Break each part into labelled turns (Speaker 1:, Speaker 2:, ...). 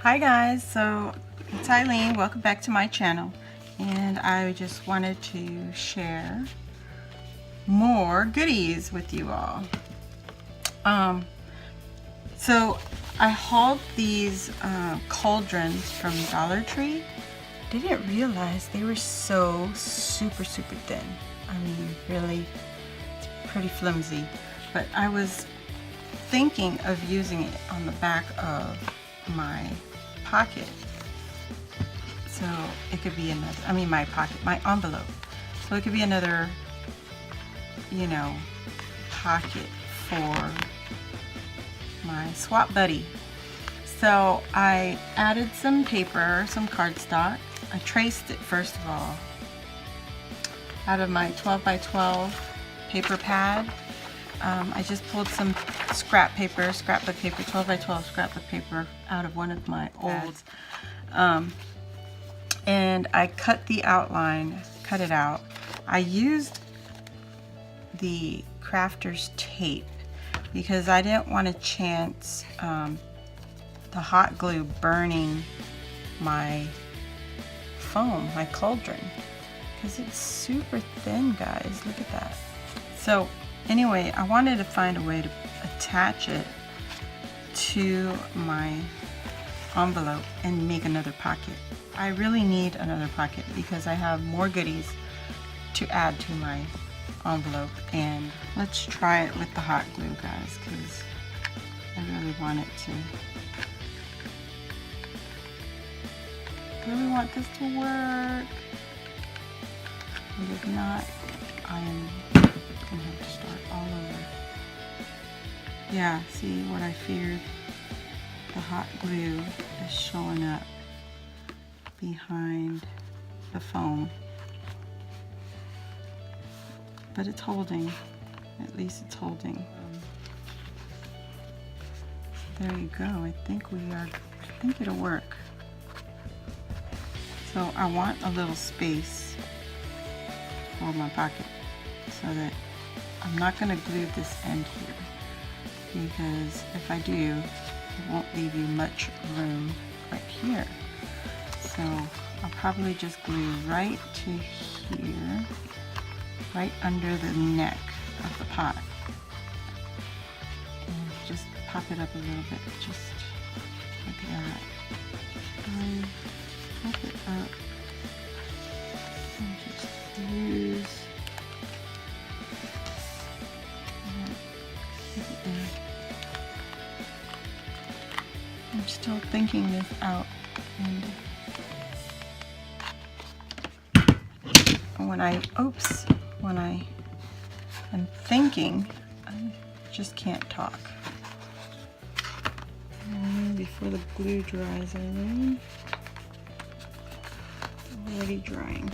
Speaker 1: Hi guys, so it's Ilene. Welcome back to my channel, and I just wanted to share more goodies with you all. So I hauled these cauldrons from Dollar Tree. Didn't realize they were so super thin. I mean, really, it's pretty flimsy. But I was thinking of using it on the back of my pocket, so it could be another, my pocket, my envelope, so it could be another, you know, pocket for my swap buddy. So I added some paper, some cardstock. I traced it first of all out of my 12 by 12 paper pad. I just pulled some scrapbook paper, 12 by 12 scrapbook paper out of one of my old, and I cut the outline, cut it out. I used the crafter's tape because I didn't want to chance the hot glue burning my foam, my cauldron, because it's super thin, guys. Look at that. So anyway, I wanted to find a way to attach it to my envelope and make another pocket. I really need another pocket because I have more goodies to add to my envelope, and let's try it with the hot glue, guys, because I really want it to, really want this to work. And if not, I am gonna have to start all over. Yeah, see what I feared? The hot glue is showing up behind the foam. But it's holding. At least it's holding. There you go. I think it'll work. So I want a little space for my pocket so that I'm not going to glue this end here, because if I do, it won't leave you much room right here. So I'll probably just glue right to here, right under the neck of the pot, and just pop it up a little bit, just like that. And pop it up and just use I'm still thinking this out, and when I am thinking, I just can't talk. And before the glue dries, already drying.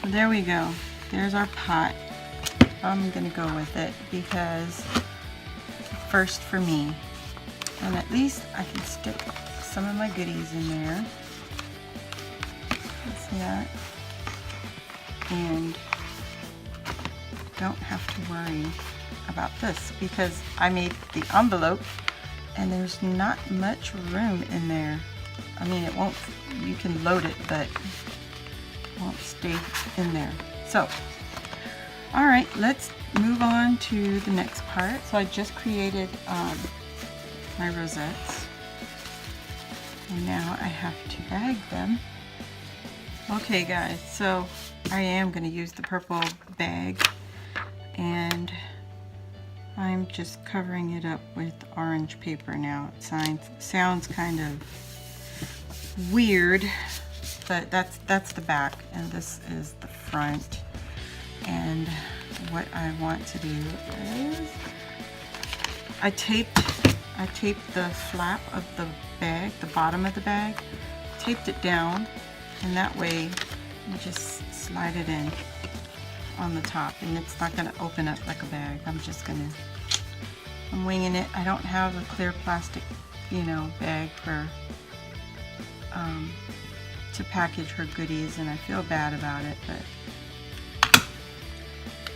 Speaker 1: So there we go. There's our pot. I'm gonna go with it because first for me, and at least I can stick some of my goodies in there. See that? And don't have to worry about this because I made the envelope and there's not much room in there. I mean, it won't, you can load it, but it won't stay in there. So, all right, let's move on to the next part. So I just created my rosettes, and now I have to bag them. Okay guys, so I am going to use the purple bag, and I'm just covering it up with orange paper now. It sounds kind of weird, but that's the back and this is the front. And what I want to do is I taped the flap of the bag, the bottom of the bag, taped it down, and that way you just slide it in on the top, and it's not going to open up like a bag. I'm winging it. I don't have a clear plastic, bag for to package her goodies, and I feel bad about it, but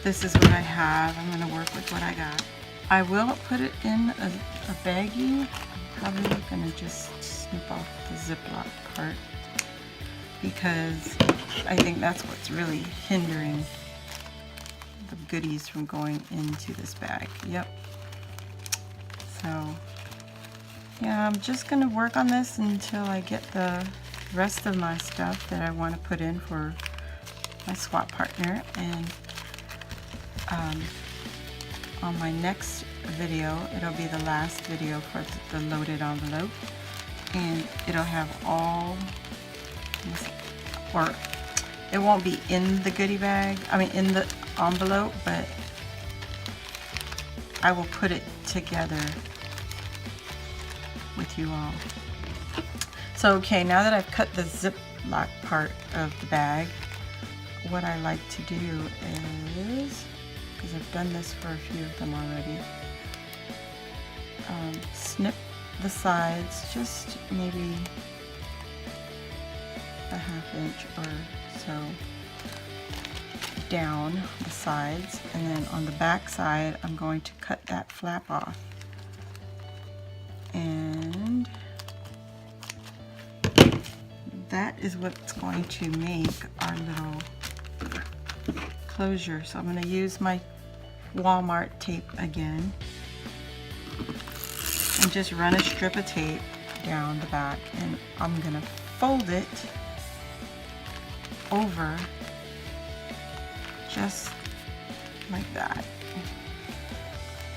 Speaker 1: this is what I have. I'm going to work with what I got. I will put it in a baggie. I'm probably going to just snip off the Ziploc part because I think that's what's really hindering the goodies from going into this bag. Yep. So yeah, I'm just gonna work on this until I get the rest of my stuff that I want to put in for my swap partner, and on my next video, it'll be the last video for the loaded envelope, and it'll have all, or it won't be in the goodie bag, I mean in the envelope, but I will put it together with you all. So okay, now that I've cut the Ziploc part of the bag, what I like to do is, because I've done this for a few of them already, snip the sides just maybe a ½ inch or so down the sides, and then on the back side I'm going to cut that flap off, and that is what's going to make our little closure. So I'm going to use my Walmart tape again and just run a strip of tape down the back, and I'm going to fold it over just like that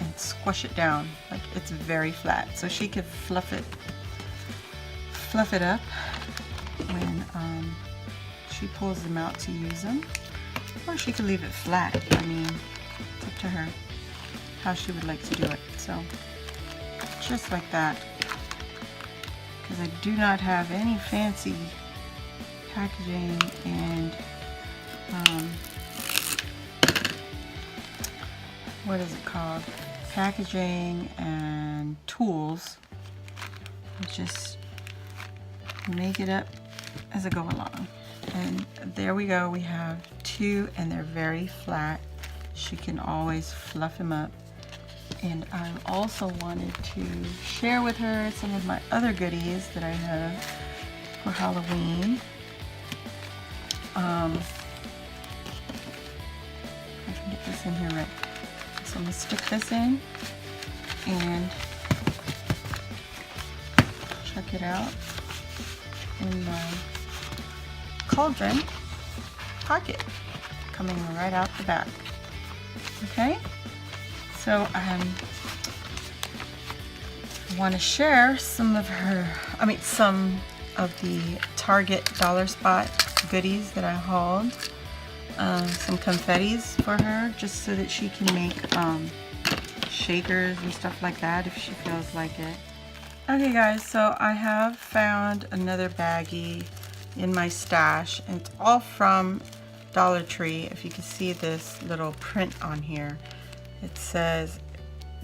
Speaker 1: and squish it down like it's very flat, so she could fluff it up when she pulls them out to use them, or she could leave it flat. I mean, it's up to her how she would like to do it. So just like that, because I do not have any fancy packaging and what is it called, packaging and tools. I just make it up as I go along. And there we go, we have two, and they're very flat. She can always fluff them up. And I also wanted to share with her some of my other goodies that I have for Halloween. I can get this in here right. So I'm going to stick this in and check it out in my cauldron pocket, coming right out the back. Okay, so I want to share some of the Target Dollar Spot goodies that I hauled. Some confettis for her, just so that she can make shakers and stuff like that if she feels like it. Okay guys, so I have found another baggie in my stash, and it's all from Dollar Tree. If you can see this little print on here, it says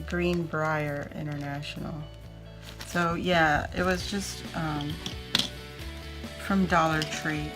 Speaker 1: Greenbrier International. So yeah, it was just from Dollar Tree.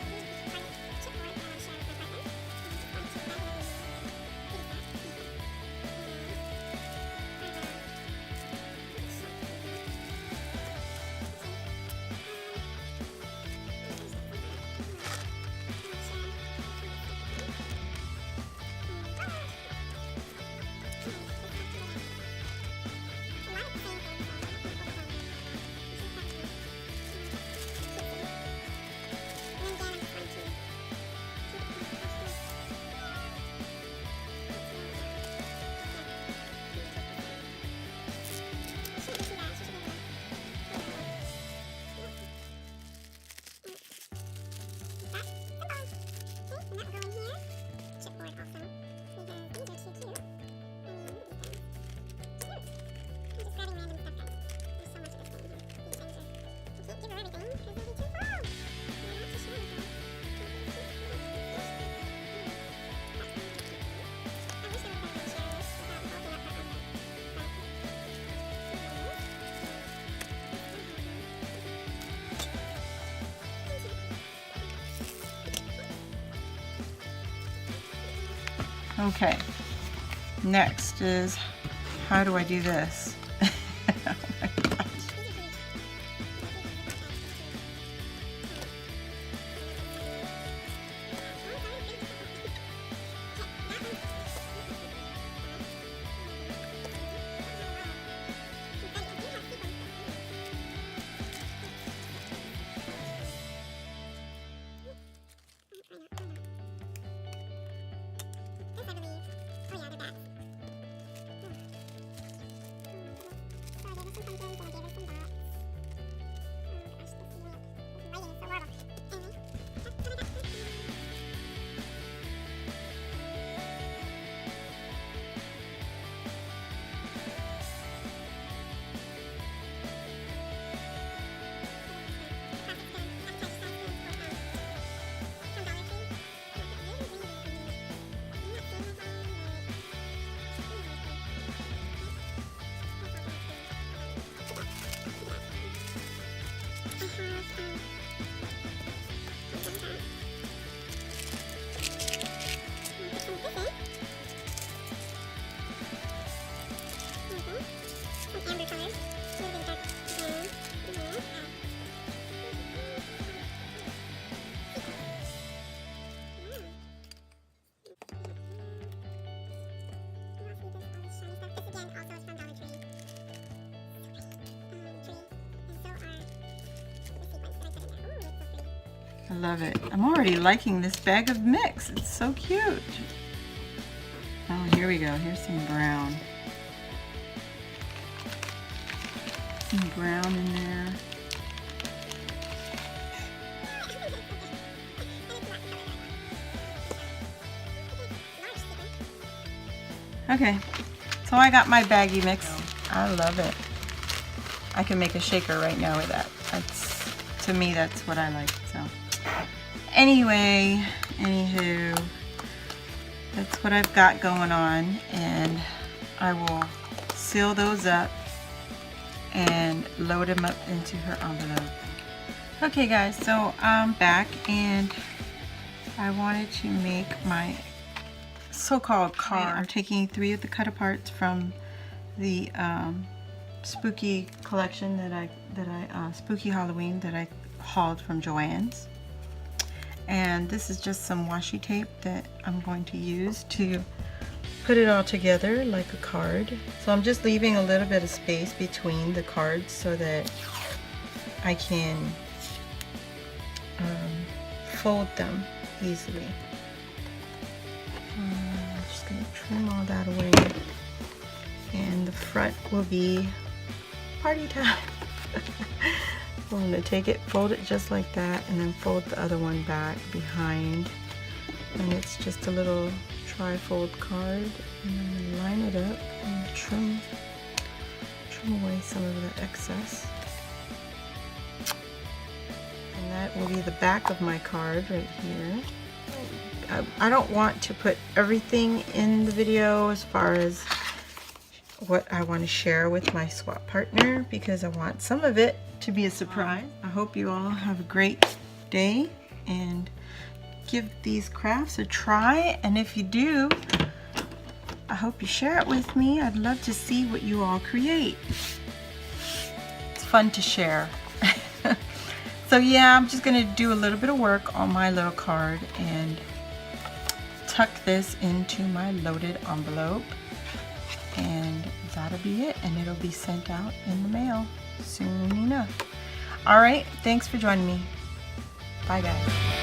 Speaker 1: Okay, next is, how do I do this? Oh my gosh. I love it. I'm already liking this bag of mix. It's so cute. Oh, here we go. Here's some brown. Some brown in there. Okay, so I got my baggy mix. I love it. I can make a shaker right now with that. To me, that's what I like. So anyway, anywho, that's what I've got going on, and I will seal those up and load them up into her envelope. Okay guys, so I'm back and I wanted to make my so-called card. I'm taking 3 of the cut aparts from the spooky collection that I spooky Halloween that I hauled from Joann's, and this is just some washi tape that I'm going to use to put it all together like a card. So I'm just leaving a little bit of space between the cards so that I can fold them easily. I'm just going to trim all that away, and the front will be party time. I'm going to take it, fold it just like that, and then fold the other one back behind, and it's just a little tri-fold card, and then line it up and trim away some of the excess. And that will be the back of my card right here. I don't want to put everything in the video as far as what I want to share with my swap partner, because I want some of it to be a surprise. I hope you all have a great day and give these crafts a try, and if you do, I hope you share it with me. I'd love to see what you all create. It's fun to share. So yeah, I'm just going to do a little bit of work on my little card and tuck this into my loaded envelope, and that'll be it, and it'll be sent out in the mail soon enough. Alright, thanks for joining me. Bye guys.